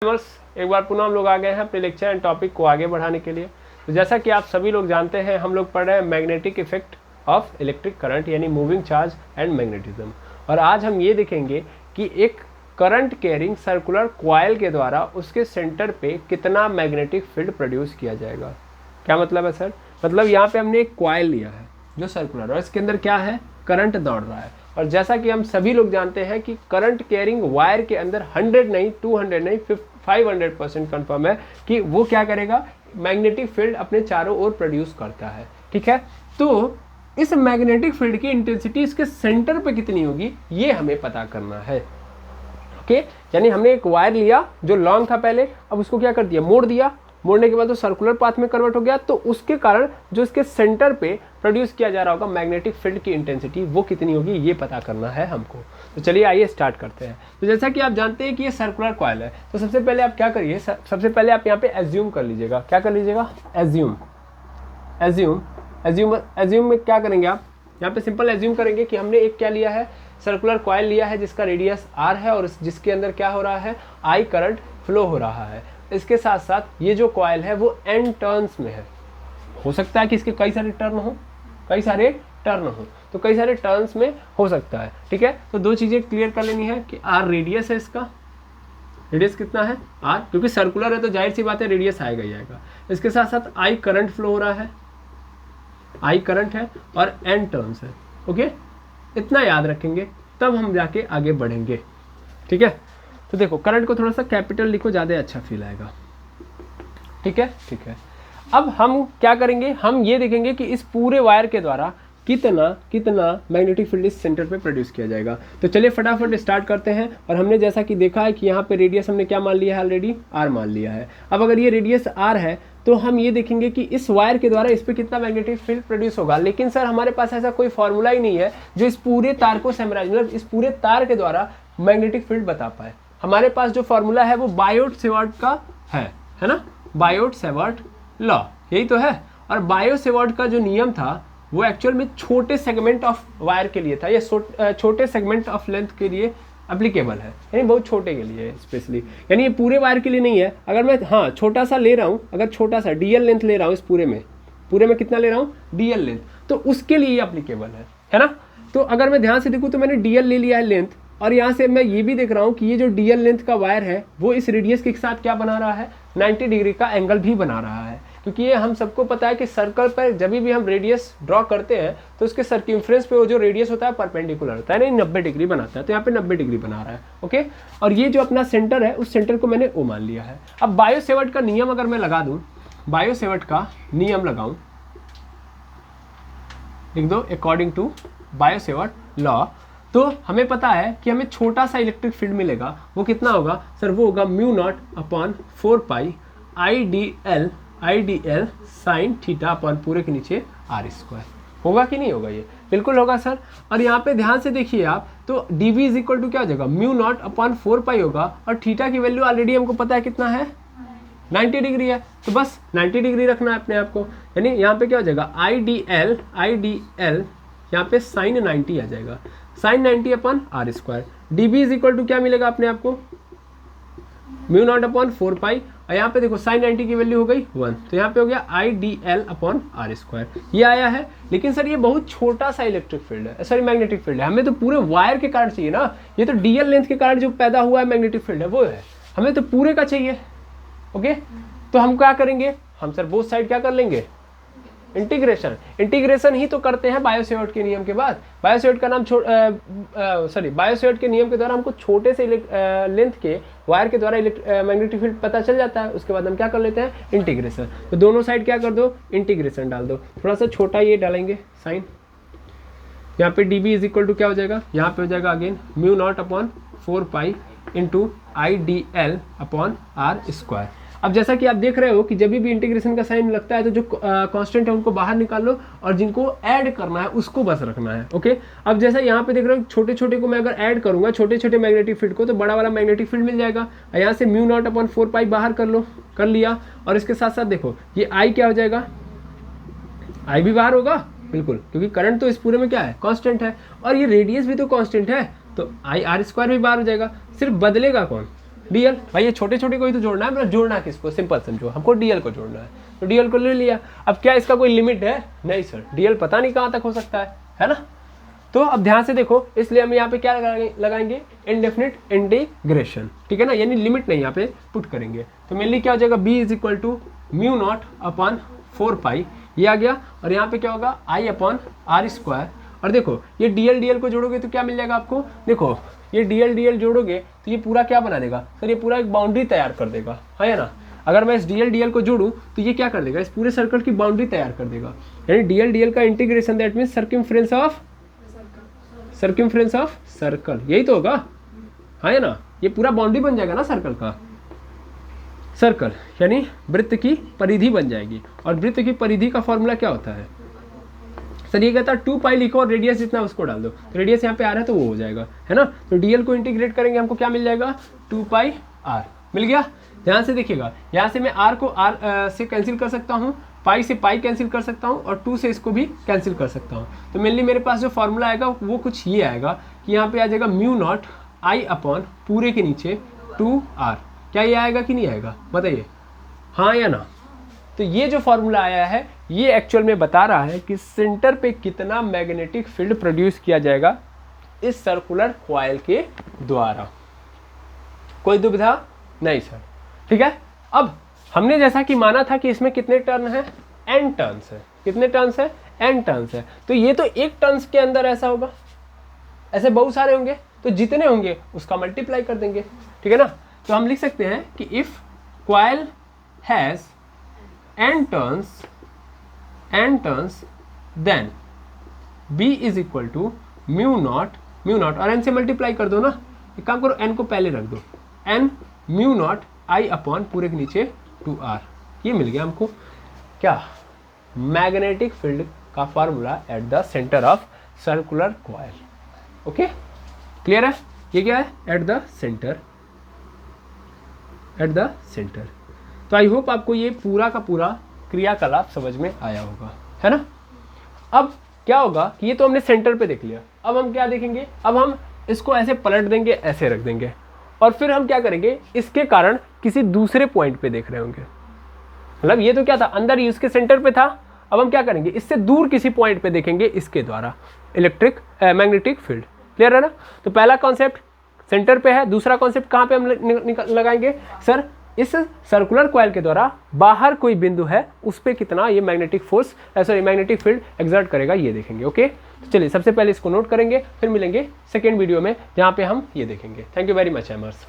एक बार पुनः हम लोग आ गए हैं अपने लेक्चर एंड टॉपिक को आगे बढ़ाने के लिए। तो जैसा कि आप सभी लोग जानते हैं, हम लोग पढ़ रहे हैं magnetic effect of electric current यानी मूविंग चार्ज एंड मैग्नेटिज्म। और आज हम ये देखेंगे कि एक करंट कैरिंग सर्कुलर कॉइल के द्वारा उसके सेंटर पे कितना मैग्नेटिक फील्ड प्रोड्यूस किया जाएगा। क्या मतलब है सर? मतलब यहाँ पे हमने एक कॉइल लिया है जो सर्कुलर, और इसके अंदर क्या है, करंट दौड़ रहा है। और जैसा कि हम सभी लोग जानते हैं कि करंट कैरिंग वायर के अंदर 100 नहीं, 200 नहीं, 500% कंफर्म है कि वो क्या करेगा, मैग्नेटिक फील्ड अपने चारों ओर प्रोड्यूस करता है। ठीक है, तो इस मैग्नेटिक फील्ड की इंटेंसिटी इसके सेंटर पे कितनी होगी ये हमें पता करना है। ओके, यानी हमने एक वायर लिया जो लॉन्ग था पहले, अब उसको क्या कर दिया, मोड़ दिया। मोड़ने के बाद वो सर्कुलर पाथ में कन्वर्ट हो गया, तो उसके कारण जो इसके सेंटर पे प्रोड्यूस किया जा रहा होगा मैग्नेटिक फील्ड की इंटेंसिटी वो कितनी होगी ये पता करना है हमको। तो चलिए आइए स्टार्ट करते हैं। तो जैसा कि आप जानते हैं कि ये सर्कुलर कॉइल है, तो सबसे पहले आप क्या करिए, सबसे पहले आप यहाँ पे एज्यूम कर लीजिएगा। क्या कर लीजिएगा, एज्यूम। एज्यूम एज्यूम एज्यूम में क्या करेंगे आप, यहाँ पे सिंपल एज्यूम करेंगे कि हमने एक क्या लिया है, सर्कुलर कॉइल लिया है जिसका रेडियस r है और जिसके अंदर क्या हो रहा है, I करंट फ्लो हो रहा है। इसके साथ साथ ये जो कॉइल है वो n टर्न्स में है। हो सकता है कि इसके कई सारे टर्न हो, कई सारे टर्न हो, तो कई सारे टर्न्स में हो सकता है। ठीक है, तो दो चीज़ें क्लियर कर लेनी है कि r रेडियस है, इसका रेडियस कितना है r, क्योंकि सर्कुलर है तो जाहिर सी बात है रेडियस आएगा ही आएगा। इसके साथ साथ I करंट फ्लो हो रहा है, I करंट है और n टर्न्स है। ओके, इतना याद रखेंगे तब हम जाके आगे बढ़ेंगे। ठीक है, तो देखो करंट को थोड़ा सा कैपिटल लिखो, ज़्यादा अच्छा फील आएगा। ठीक है, ठीक है। अब हम क्या करेंगे, हम ये देखेंगे कि इस पूरे वायर के द्वारा कितना मैग्नेटिक फील्ड इस सेंटर पे प्रोड्यूस किया जाएगा। तो चलिए फटाफट स्टार्ट करते हैं। और हमने जैसा कि देखा है कि यहाँ पे रेडियस हमने क्या मान लिया है, ऑलरेडी r मान लिया है। अब अगर ये रेडियस r है तो हम ये देखेंगे कि इस वायर के द्वारा इस पर कितना मैग्नेटिक फील्ड प्रोड्यूस होगा। लेकिन सर हमारे पास ऐसा कोई फॉर्मूला ही नहीं है जो इस पूरे तार को समराइज, मतलब इस पूरे तार के द्वारा मैग्नेटिक फील्ड बता पाए। हमारे पास जो फॉर्मूला है वो बायोट-सेवर्ट का है ना, बायोट-सेवर्ट लॉ, यही तो है। और बायोट-सेवर्ट का जो नियम था वो एक्चुअल में छोटे सेगमेंट ऑफ वायर के लिए था, या छोटे सेगमेंट ऑफ लेंथ के लिए एप्लीकेबल है, यानी बहुत छोटे के लिए स्पेशली, यानी ये पूरे वायर के लिए नहीं है। अगर मैं हाँ छोटा सा ले रहा हूँ, अगर छोटा सा DL लेंथ ले रहा हूँ, इस पूरे में कितना ले रहा हूँ, DL लेंथ, तो उसके लिए ये एप्लीकेबल है ना। तो अगर मैं ध्यान से देखूँ तो मैंने DL ले लिया है लेंथ, और यहाँ से मैं ये भी देख रहा हूँ कि ये जो DL लेंथ का वायर है वो इस रेडियस के साथ क्या बना रहा है, 90 डिग्री का एंगल भी बना रहा है। क्योंकि ये हम सबको पता है कि सर्कल पर जब भी हम रेडियस ड्रॉ करते हैं तो उसके सर्कम्फ्रेंस पे वो जो रेडियस होता है परपेंडिकुलर होता है, नहीं 90 डिग्री बनाता है, तो यहाँ पे 90 डिग्री बना रहा है। ओके, और ये जो अपना सेंटर है उस सेंटर को मैंने O मान लिया है। अब बायोट-सेवर्ट का नियम अगर मैं लगा दूँ, बायोट-सेवर्ट का नियम लगाऊँ, लिख दो अकॉर्डिंग टू बायोट-सेवर्ट लॉ, तो हमें पता है कि हमें छोटा सा इलेक्ट्रिक फील्ड मिलेगा। वो कितना होगा सर, वो होगा μ0/4 पाई IDL साइन थीटा अपन पूरे के नीचे r²। होगा कि नहीं होगा, ये बिल्कुल होगा सर। और यहाँ पे ध्यान से देखिए आप, तो dV इज इक्वल टू क्या हो जाएगा, μ0/4 पाई होगा, और थीटा की वैल्यू ऑलरेडी हमको पता है कितना है, 90 डिग्री है, तो बस 90 डिग्री रखना है अपने आप को। यानी यहाँ पे क्या हो जाएगा, IDL यहाँ पे साइन 90 आ जाएगा, sine 90/r²। dB is equal to क्या मिलेगा अपने आप को, μ0/4 पाई, और यहाँ पे देखो साइन 90 की वैल्यू हो गई 1, तो यहाँ पे हो गया IDL/r²। ये आया है। लेकिन सर ये बहुत छोटा सा इलेक्ट्रिक फील्ड है, सॉरी मैग्नेटिक फील्ड है, हमें तो पूरे वायर के कारण चाहिए ना। ये तो DL लेंथ के कारण जो पैदा हुआ है मैग्नेटिक फील्ड है वो है, हमें तो पूरे का चाहिए। ओके, तो हम क्या करेंगे, हम सर बोथ साइड क्या कर लेंगे, इंटीग्रेशन ही तो करते हैं बायोट-सेवर्ट के नियम के बाद। बायोट-सेवर्ट का नाम बायोट-सेवर्ट के नियम के द्वारा हमको छोटे से लेंथ के वायर के द्वारा मैग्नेटिक फील्ड पता चल जाता है। उसके बाद हम क्या कर लेते हैं, इंटीग्रेशन। तो दोनों साइड क्या कर दो, इंटीग्रेशन डाल दो। थोड़ा सा छोटा ये डालेंगे साइन, यहाँ पे dB इज इक्वल टू क्या हो जाएगा, यहाँ पे हो जाएगा अगेन μ0/4 पाई इंटू IDL/r²। अब जैसा कि आप देख रहे हो कि जब भी इंटीग्रेशन का साइन लगता है तो जो कांस्टेंट है उनको बाहर निकाल लो, और जिनको ऐड करना है उसको बस रखना है। ओके, अब जैसा यहाँ पे देख रहे हो छोटे छोटे को मैं अगर ऐड करूंगा, छोटे छोटे मैग्नेटिक फील्ड को, तो बड़ा वाला मैग्नेटिक फील्ड मिल जाएगा। यहाँ से μ0/4 पाई बाहर कर लिया, और इसके साथ साथ देखो ये I क्या हो जाएगा, I भी बाहर होगा बिल्कुल, क्योंकि करंट तो इस पूरे में क्या है, कांस्टेंट है, और ये रेडियस भी तो कांस्टेंट है, तो I r² भी बाहर हो जाएगा। सिर्फ बदलेगा कौन, डीएल। भाई ये छोटे छोटे को ही तो जोड़ना है, मतलब जोड़ना किसको, सिंपल समझो, हमको डीएल को जोड़ना है, तो डीएल को ले लिया। अब क्या इसका कोई लिमिट है? नहीं सर, डीएल पता नहीं कहाँ तक हो सकता है ना। तो अब ध्यान से देखो, इसलिए हम यहाँ पे क्या लगाएंगे, इनडेफिनिट इंटीग्रेशन, ठीक है ना, यानी लिमिट नहीं यहाँ पे पुट करेंगे। तो मेनली क्या हो जाएगा, b is equal to mu naught upon 4 pi, ये आ गया। और यहाँ पे क्या होगा, i अपॉन आर स्क्वायर। और देखो ये डीएल को जोड़ोगे तो क्या मिल जाएगा आपको, देखो ये डीएल जोड़ोगे तो ये पूरा क्या बना देगा सर, ये पूरा एक बाउंड्री तैयार कर देगा, है ना। अगर मैं इस डीएल को जोड़ूं तो ये क्या कर देगा, इस पूरे सर्कल की बाउंड्री तैयार कर देगा, यानी डीएल का integration, that means circumference of circle, यही तो होगा, है ना। ये पूरा बाउंड्री बन जाएगा ना सर्कल का, सर्कल यानी वृत्त की परिधि बन जाएगी। और वृत्त की परिधि का फॉर्मूला क्या होता है सर, ये कहता है 2 पाई लिखो और रेडियस जितना उसको डाल दो, तो रेडियस यहाँ पे आ रहा है तो वो हो जाएगा, है ना। तो डीएल को इंटीग्रेट करेंगे, हमको क्या मिल जाएगा, 2 पाई आर मिल गया। ध्यान से देखिएगा, यहाँ से मैं आर को आर से कैंसिल कर सकता हूँ, पाई से पाई कैंसिल कर सकता हूँ, और 2 से इसको भी कैंसिल कर सकता हूँ। तो मेनली मेरे पास जो फॉर्मूला आएगा वो कुछ ये आएगा कि यहाँ पे आ जाएगा म्यू नॉट आई अपॉन पूरे के नीचे 2r। क्या ये आएगा कि नहीं आएगा, बताइए हाँ या ना। तो ये जो फॉर्मूला आया है ये एक्चुअल में बता रहा है कि सेंटर पे कितना मैग्नेटिक फील्ड प्रोड्यूस किया जाएगा इस सर्कुलर कॉइल के द्वारा। कोई दुविधा नहीं सर, ठीक है। अब हमने जैसा कि माना था कि इसमें कितने टर्न है, n टर्न्स है, कितने टर्न्स है, n टर्न्स है। तो ये तो एक टर्न्स के अंदर ऐसा होगा, ऐसे बहुत सारे होंगे, तो जितने होंगे उसका मल्टीप्लाई कर देंगे, ठीक है ना। तो हम लिख सकते हैं कि if coil has n turns then b is equal to mu naught, और n से मल्टीप्लाई कर दो ना, एक काम करो n को पहले रख दो, n mu naught i upon पूरे के नीचे 2r। ये मिल गया हमको क्या, मैग्नेटिक फील्ड का formula at the centre of circular coil. Okay clear है, ये क्या है, एट द सेंटर। तो आई होप आपको ये पूरा का पूरा क्रियाकलाप समझ में आया होगा, है ना। अब क्या होगा कि ये तो हमने सेंटर पे देख लिया, अब हम क्या देखेंगे, अब हम इसको ऐसे पलट देंगे, ऐसे रख देंगे, और फिर हम क्या करेंगे, इसके कारण किसी दूसरे पॉइंट पे देख रहे होंगे। मतलब ये तो क्या था, अंदर ही इसके सेंटर पे था, अब हम क्या करेंगे, इससे दूर किसी पॉइंट पे देखेंगे इसके द्वारा मैग्नेटिक फील्ड। क्लियर है ना। तो पहला कॉन्सेप्ट सेंटर पे है, दूसरा कॉन्सेप्ट कहाँ पे हम लगाएंगे सर, इस सर्कुलर कॉइल के द्वारा बाहर कोई बिंदु है उस पर कितना ये magnetic force magnetic field exert करेगा, ये देखेंगे। ओके तो चलिए सबसे पहले इसको नोट करेंगे, फिर मिलेंगे सेकेंड वीडियो में जहाँ पे हम ये देखेंगे। Thank you very much एमर्स।